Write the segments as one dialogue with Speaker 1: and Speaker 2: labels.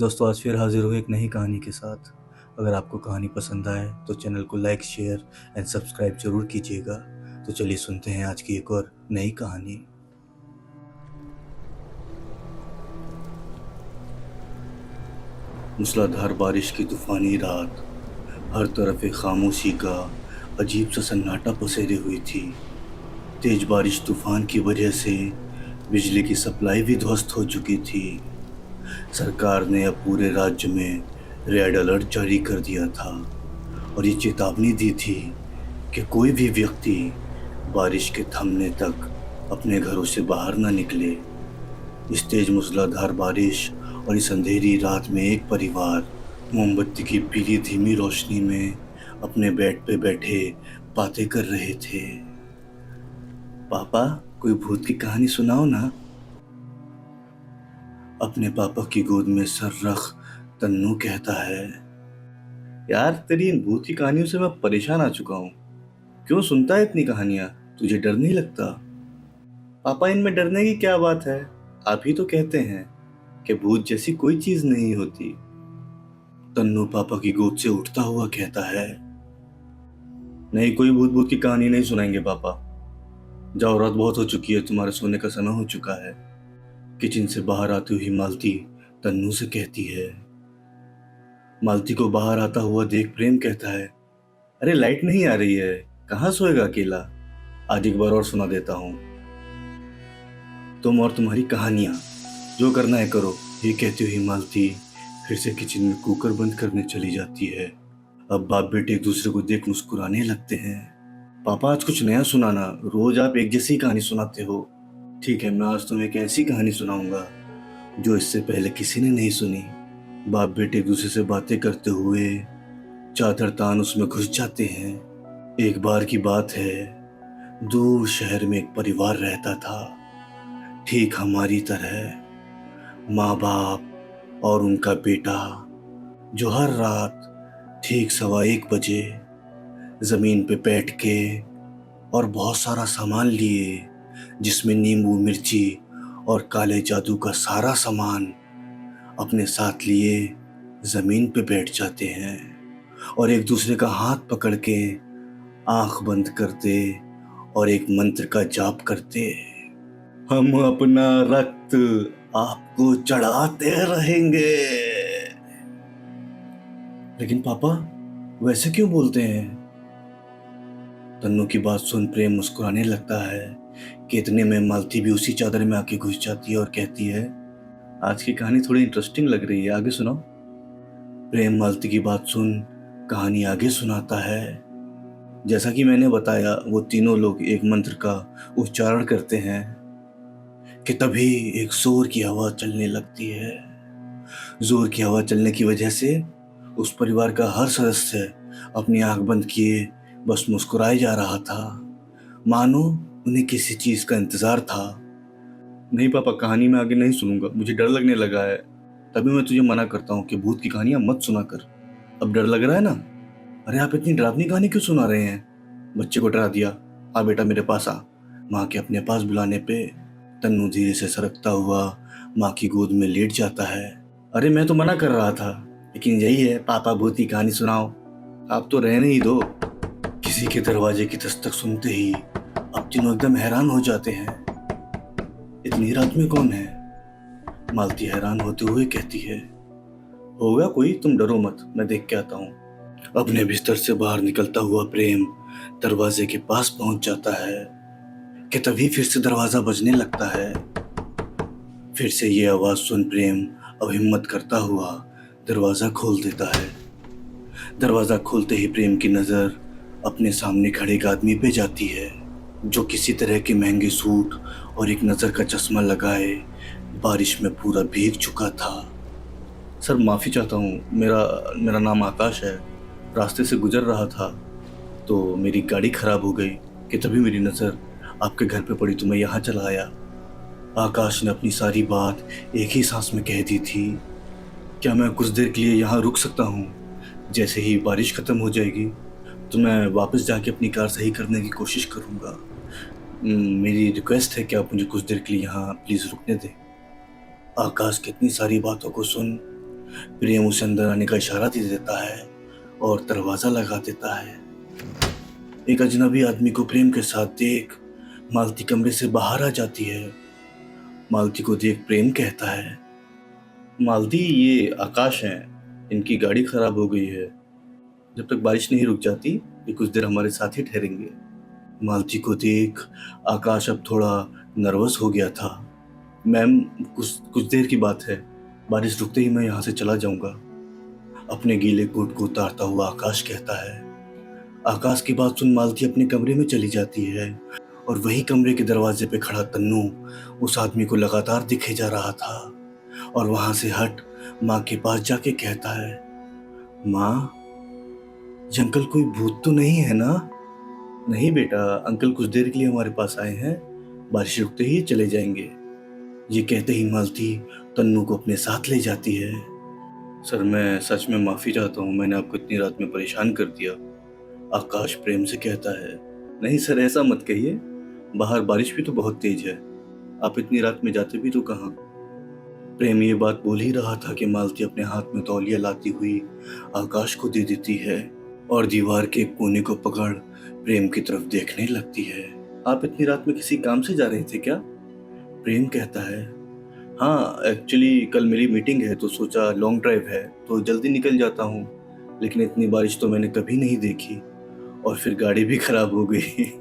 Speaker 1: दोस्तों आज फिर हाजिर हुए एक नई कहानी के साथ। अगर आपको कहानी पसंद आए तो चैनल को लाइक शेयर एंड सब्सक्राइब जरूर कीजिएगा। तो चलिए सुनते हैं आज की एक और नई कहानी। मूसलाधार बारिश की तूफानी रात, हर तरफ एक खामोशी का अजीब सा सन्नाटा पसेरे हुई थी। तेज बारिश तूफान की वजह से बिजली की सप्लाई भी ध्वस्त हो चुकी थी। सरकार ने अब पूरे राज्य में रेड अलर्ट जारी कर दिया था और ये चेतावनी दी थी कि कोई भी व्यक्ति बारिश के थमने तक अपने घरों से बाहर ना निकले। इस तेज मूसलाधार बारिश और इस अंधेरी रात में एक परिवार मोमबत्ती की पीली धीमी रोशनी में अपने बेड पे बैठे बातें कर रहे थे। पापा, कोई भूत की कहानी सुनाओ ना। अपने पापा की गोद में सर रख तन्नू कहता है। यार, तेरी इन भूत की कहानियों से मैं परेशान आ चुका हूँ। क्यों सुनता है इतनी कहानियां? तुझे डर नहीं लगता? पापा, इनमें डरने की क्या बात है? आप ही तो कहते हैं कि भूत जैसी कोई चीज नहीं होती। तन्नू पापा की गोद से उठता हुआ कहता है। नहीं, कोई भूत भूत की कहानी नहीं सुनाएंगे पापा। जाओ, रात बहुत हो चुकी है, तुम्हारे सोने का समय हो चुका है। किचन से बाहर आती हुई मालती तन्नू से कहती है। मालती को बाहर आता हुआ देख प्रेम कहता है, अरे लाइट नहीं आ रही है, कहाँ सोएगा अकेला? आज एक बार और सुना देता हूँ। तुम और तुम्हारी कहानियां, जो करना है करो। ये कहती हुई मालती फिर से किचन में कुकर बंद करने चली जाती है। अब बाप बेटे एक दूसरे को देख मुस्कुराने लगते हैं। पापा, आज कुछ नया सुनाना, रोज आप एक जैसी कहानी सुनाते हो। ठीक है, मैं आज तुम्हें एक ऐसी कहानी सुनाऊंगा जो इससे पहले किसी ने नहीं सुनी। बाप बेटे एक दूसरे से बातें करते हुए चादर तान उसमें घुस जाते हैं। एक बार की बात है, दूर शहर में एक परिवार रहता था, ठीक हमारी तरह। माँ बाप और उनका बेटा, जो हर रात ठीक 1:15 बजे जमीन पे बैठ के और बहुत सारा सामान लिए, जिसमें नींबू मिर्ची और काले जादू का सारा सामान अपने साथ लिए जमीन पे बैठ जाते हैं और एक दूसरे का हाथ पकड़ के आंख बंद करते और एक मंत्र का जाप करते। हम अपना रक्त आपको चढ़ाते रहेंगे। लेकिन पापा, वैसे क्यों बोलते हैं? तन्नू की बात सुन प्रेम मुस्कुराने लगता है कि इतने में मालती भी उसी चादर में आके घुस जाती है और कहती है, आज की कहानी थोड़ी इंटरेस्टिंग लग रही है, आगे सुनाओ। प्रेम मालती की बात सुन कहानी आगे सुनाता है। जैसा कि मैंने बताया, वो तीनों लोग एक मंत्र का उच्चारण करते हैं कि तभी एक जोर की हवा चलने लगती है। जोर की हवा चलने की वजह से उस परिवार का हर सदस्य अपनी आंख बंद किए बस मुस्कुराए जा रहा था, मानो उन्हें किसी चीज का इंतजार था। नहीं पापा, कहानी में आगे नहीं सुनूंगा, मुझे डर लगने लगा है। तभी मैं तुझे मना करता हूँ कि भूत की कहानियां मत सुना कर। अब डर लग रहा है ना? अरे आप इतनी डरावनी कहानी क्यों सुना रहे हैं? बच्चे को डरा दिया। आ बेटा, मेरे पास आ। माँ के अपने पास बुलाने पे तन्नू धीरे से सरकता हुआ माँ की गोद में लेट जाता है। अरे मैं तो मना कर रहा था, लेकिन यही है, पापा भूत की कहानी सुनाओ। आप तो रहने ही दो। किसी के दरवाजे की दस्तक सुनते ही अब तीनों एकदम हैरान हो जाते हैं। इतनी रात में कौन है? मालती हैरान होते हुए कहती है, होगा कोई, तुम डरो मत, मैं देख के आता हूँ। अपने बिस्तर से बाहर निकलता हुआ प्रेम दरवाजे के पास पहुंच जाता है कि तभी फिर से दरवाजा बजने लगता है। फिर से ये आवाज सुन प्रेम अब हिम्मत करता हुआ दरवाजा खोल देता है। दरवाजा खोलते ही प्रेम की नजर अपने सामने खड़े एक आदमी पे जाती है, जो किसी तरह के महंगे सूट और एक नजर का चश्मा लगाए बारिश में पूरा भीग चुका था। सर, माफ़ी चाहता हूँ, मेरा मेरा नाम आकाश है। रास्ते से गुजर रहा था तो मेरी गाड़ी खराब हो गई कि तभी मेरी नज़र आपके घर पे पड़ी तो मैं यहाँ चला आया। आकाश ने अपनी सारी बात एक ही सांस में कह दी थी। क्या मैं कुछ देर के लिए यहाँ रुक सकता हूँ? जैसे ही बारिश ख़त्म हो जाएगी तो मैं वापस जाके अपनी कार सही करने की कोशिश करूँगा। मेरी रिक्वेस्ट है कि आप मुझे कुछ देर के लिए यहाँ प्लीज़ रुकने दें। आकाश की इतनी सारी बातों को सुन प्रेम उसे अंदर आने का इशारा दे देता है और दरवाज़ा लगा देता है। एक अजनबी आदमी को प्रेम के साथ देख मालती कमरे से बाहर आ जाती है। मालती को देख प्रेम कहता है, मालती ये आकाश हैं, इनकी गाड़ी खराब हो गई है। जब तक बारिश नहीं रुक जाती ये कुछ देर हमारे साथ ही ठहरेंगे। मालती को देख आकाश अब थोड़ा नर्वस हो गया था। मैम, कुछ कुछ देर की बात है, बारिश रुकते ही मैं यहाँ से चला जाऊंगा। अपने गीले कोट को उतारता हुआ आकाश कहता है। आकाश की बात सुन मालती अपने कमरे में चली जाती है और वही कमरे के दरवाजे पे खड़ा तन्नू उस आदमी को लगातार दिखे जा रहा था और वहां से हट माँ के पास जाके कहता है, माँ, ये अंकल कोई भूत तो नहीं है ना? नहीं बेटा, अंकल कुछ देर के लिए हमारे पास आए हैं, बारिश रुकते ही चले जाएंगे। ये कहते ही मालती तन्नू को अपने साथ ले जाती है। सर, मैं सच में माफ़ी चाहता हूँ, मैंने आपको इतनी रात में परेशान कर दिया। आकाश प्रेम से कहता है। नहीं सर, ऐसा मत कहिए, बाहर बारिश भी तो बहुत तेज है, आप इतनी रात में जाते भी तो कहाँ। प्रेम ये बात बोल ही रहा था कि मालती अपने हाथ में तौलिया लाती हुई आकाश को दे देती है और दीवार के एक कोने को पकड़ प्रेम की तरफ देखने लगती है। आप इतनी रात में किसी काम से जा रहे थे क्या? प्रेम कहता है, हाँ, एक्चुअली कल मेरी मीटिंग है तो सोचा लॉन्ग ड्राइव है तो जल्दी निकल जाता हूँ, लेकिन इतनी बारिश तो मैंने कभी नहीं देखी और फिर गाड़ी भी खराब हो गई।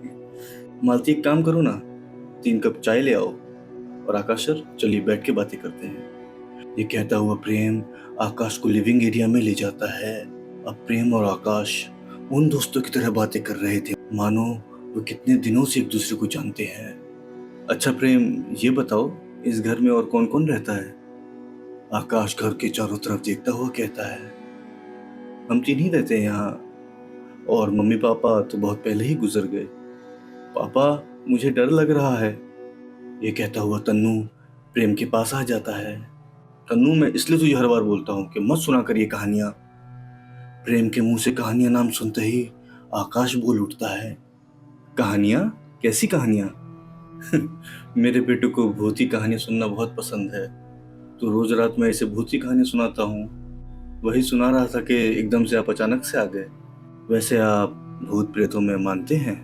Speaker 1: मालती, एक काम करो ना, 3 कप चाय ले आओ। और आकाश सर, चलिए बैठ के बातें करते हैं। ये कहता हुआ प्रेम आकाश को लिविंग एरिया में ले जाता है। अब प्रेम और आकाश उन दोस्तों की तरह बातें कर रहे थे मानो वो कितने दिनों से एक दूसरे को जानते हैं। अच्छा प्रेम, ये बताओ इस घर में और कौन कौन रहता है? आकाश घर के चारों तरफ देखता हुआ कहता है, हम 3 ही रहते हैं यहाँ और मम्मी पापा तो बहुत पहले ही गुजर गए। पापा, मुझे डर लग रहा है। ये कहता हुआ तन्नू प्रेम के पास आ जाता है। तन्नू, मैं इसलिए तुझे हर बार बोलता हूँ कि मत सुना कर ये कहानियाँ। प्रेम के मुंह से कहानियाँ नाम सुनते ही आकाश बोल उठता है, कहानियाँ? कैसी कहानियाँ? मेरे बेटे को भूती कहानी सुनना बहुत पसंद है, तो रोज रात मैं इसे भूती कहानी सुनाता हूँ। वही सुना रहा था कि एकदम से आप अचानक से आ गए। वैसे आप भूत प्रेतों में मानते हैं?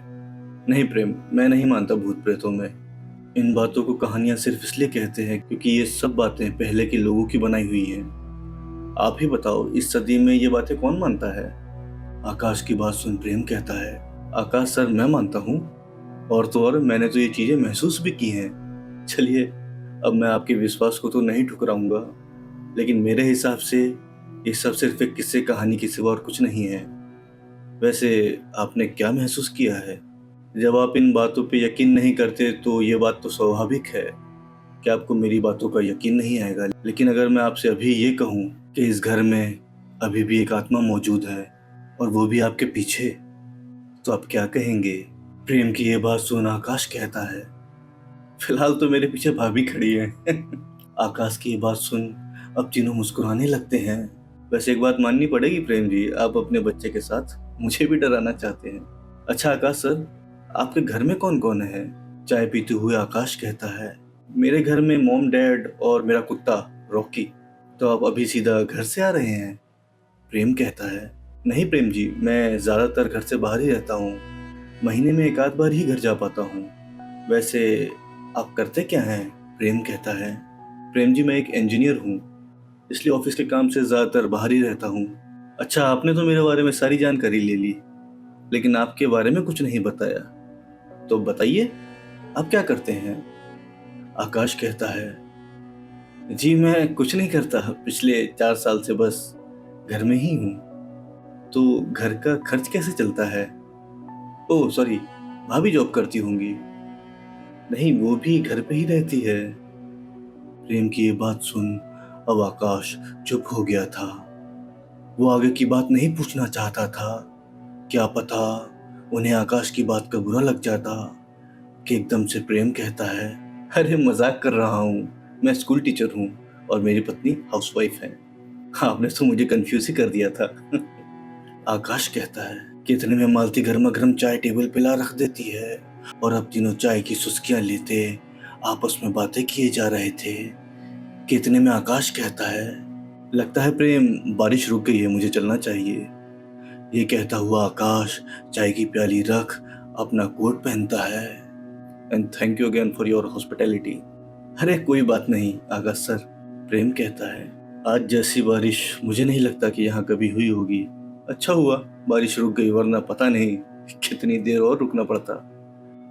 Speaker 1: नहीं प्रेम, मैं नहीं मानता भूत प्रेतों में। इन बातों को कहानियां सिर्फ इसलिए कहते हैं क्योंकि ये सब बातें पहले के लोगों की बनाई हुई हैं। आप ही बताओ, इस सदी में ये बातें कौन मानता है? आकाश की बात सुन प्रेम कहता है, आकाश सर, मैं मानता हूँ, और तो और मैंने तो ये चीजें महसूस भी की हैं। चलिए, अब मैं आपके विश्वास को तो नहीं ठुकराऊंगा, लेकिन मेरे हिसाब से ये सब सिर्फ एक किस्से कहानी के सिवा और कुछ नहीं है। वैसे आपने क्या महसूस किया है? जब आप इन बातों पे यकीन नहीं करते तो ये बात तो स्वाभाविक है कि आपको मेरी बातों का यकीन नहीं आएगा, लेकिन अगर मैं आपसे अभी ये कहूँ कि इस घर में अभी भी एक आत्मा मौजूद है और वो भी आपके पीछे, तो आप क्या कहेंगे? प्रेम की ये बात सुन आकाश कहता है, फिलहाल तो मेरे पीछे भाभी खड़ी है। आकाश की ये बात सुन अब तीनों मुस्कुराने लगते हैं। वैसे एक बात माननी पड़ेगी प्रेम जी, आप अपने बच्चे के साथ मुझे भी डराना चाहते हैं। अच्छा आकाश सर, आपके घर में कौन कौन है? चाय पीते हुए आकाश कहता है, मेरे घर में मॉम, डैड और मेरा कुत्ता रॉकी। तो आप अभी सीधा घर से आ रहे हैं? प्रेम कहता है, नहीं प्रेम जी, मैं ज़्यादातर घर से बाहर ही रहता हूँ, महीने में एक आध बार ही घर जा पाता हूँ। वैसे आप करते क्या हैं? प्रेम कहता है, प्रेम जी, मैं एक इंजीनियर हूँ, इसलिए ऑफिस के काम से ज़्यादातर बाहर ही रहता हूँ। अच्छा, आपने तो मेरे बारे में सारी जानकारी ले ली, लेकिन आपके बारे में कुछ नहीं बताया, तो बताइए आप क्या करते हैं? आकाश कहता है, जी मैं कुछ नहीं करता, पिछले 4 साल से बस घर में ही हूँ। तो घर का खर्च कैसे चलता है? ओह सॉरी, भाभी जॉब करती होंगी। नहीं, वो भी घर पे ही रहती है। प्रेम की ये बात सुन अब आकाश चुप हो गया था। वो आगे की बात नहीं पूछना चाहता था। क्या पता उन्हें आकाश की बात का बुरा लग जाता कि एकदम से प्रेम कहता है, अरे मजाक कर रहा हूँ, मैं स्कूल टीचर हूँ और मेरी पत्नी हाउसवाइफ है। आपने तो मुझे कंफ्यूज ही कर दिया था। आकाश कहता है कि इतने में मालती गर्मा गर्म चाय टेबल पे ला रख देती है और अब तीनों चाय की सुस्कियां लेते आपस में बातें किए जा रहे थे कि इतने में आकाश कहता है, लगता है प्रेम, बारिश रुक गई है, मुझे चलना चाहिए। ये कहता हुआ आकाश चाय की प्याली रख अपना कोट पहनता है। And thank you again for your hospitality. अरे कोई बात नहीं आकाश सर, प्रेम कहता है। आज जैसी बारिश मुझे नहीं लगता कि यहाँ कभी हुई होगी। अच्छा हुआ बारिश रुक गई, वरना पता नहीं कितनी देर और रुकना पड़ता।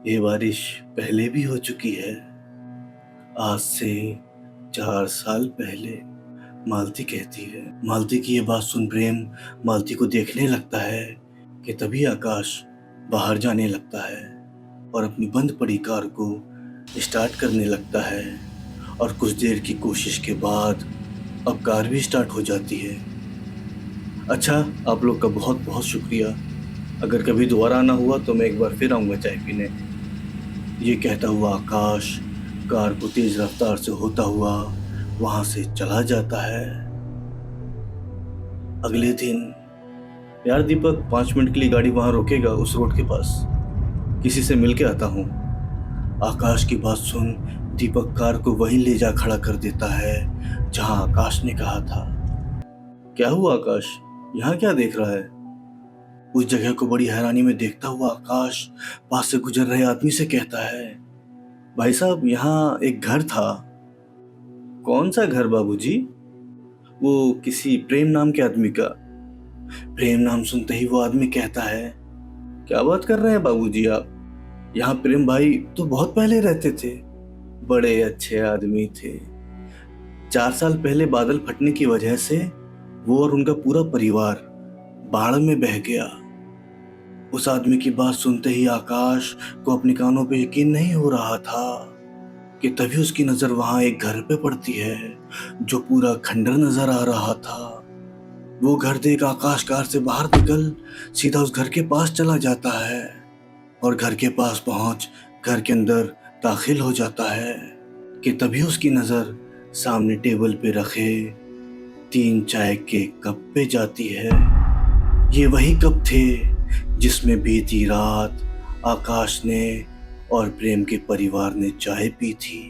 Speaker 1: ये बारिश पहले भी हो चुकी है, आज से 4 साल पहले, मालती कहती है। मालती की ये बात सुन प्रेम मालती को देखने लगता है कि तभी आकाश बाहर जाने लगता है और अपनी बंद पड़ी कार को स्टार्ट करने लगता है। और कुछ देर की कोशिश के बाद अब कार भी स्टार्ट हो जाती है। अच्छा, आप लोग का बहुत बहुत शुक्रिया। अगर कभी दोबारा आना हुआ तो मैं एक बार फिर आऊँगा चाय पीने। ये कहता हुआ आकाश कार को तेज रफ्तार से होता हुआ वहाँ से चला जाता है। अगले दिन, यार दीपक 5 मिनट के लिए गाड़ी वहाँ रोकेगा उस रोड के पास, किसी से मिल के आता हूँ। आकाश की बात सुन दीपक कार को वहीं ले जा खड़ा कर देता है जहाँ आकाश ने कहा था। क्या हुआ आकाश, यहाँ क्या देख रहा है? उस जगह को बड़ी हैरानी में देखता हुआ आकाश पास से गुजर रहे आदमी से कहता है, भाई साहब यहाँ एक घर था। कौन सा घर बाबूजी? वो किसी प्रेम नाम के आदमी का। प्रेम नाम सुनते ही वो आदमी कहता है, क्या बात कर रहे हैं बाबूजी आप? यहाँ प्रेम भाई तो बहुत पहले रहते थे, बड़े अच्छे आदमी थे। 4 साल पहले बादल फटने की वजह से वो और उनका पूरा परिवार बाढ़ में बह गया। उस आदमी की बात सुनते ही आकाश को अपने कानों पे यकीन नहीं हो रहा था कि तभी उसकी नजर वहां एक घर पे पड़ती है जो पूरा खंडर नजर आ रहा था। वो घर देख आकाश कार से बाहर निकल सीधा उस घर के पास चला जाता है और घर के पास पहुंच घर के अंदर दाखिल हो जाता है कि तभी उसकी नजर सामने टेबल पे रखे 3 चाय के कप पे जाती है। ये वही कप थे जिसमें बीती रात आकाश ने और प्रेम के परिवार ने चाय पी थी।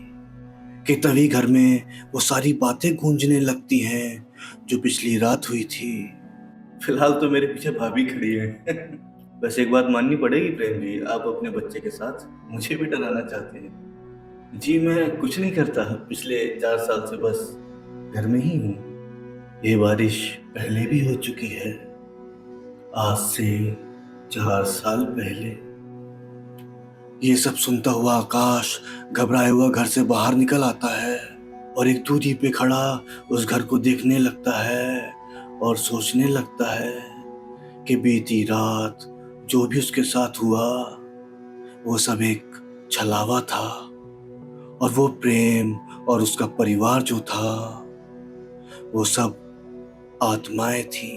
Speaker 1: कि तभी घर में वो सारी बातें गूंजने लगती हैं जो पिछली रात हुई थी। फिलहाल तो मेरे पीछे भाभी खड़ी है। बस एक बात माननी पड़ेगी प्रेम जी, आप अपने बच्चे के साथ मुझे भी डराना चाहते हैं। जी मैं कुछ नहीं करता, पिछले 4 साल से बस घर में ही हूँ। ये बारिश पहले भी हो चुकी है, आज से 4 साल पहले। ये सब सुनता हुआ आकाश घबराए हुआ घर से बाहर निकल आता है और एक दूरी पे खड़ा उस घर को देखने लगता है और सोचने लगता है कि बीती रात जो भी उसके साथ हुआ वो सब एक छलावा था और वो प्रेम और उसका परिवार जो था वो सब आत्माएं थी।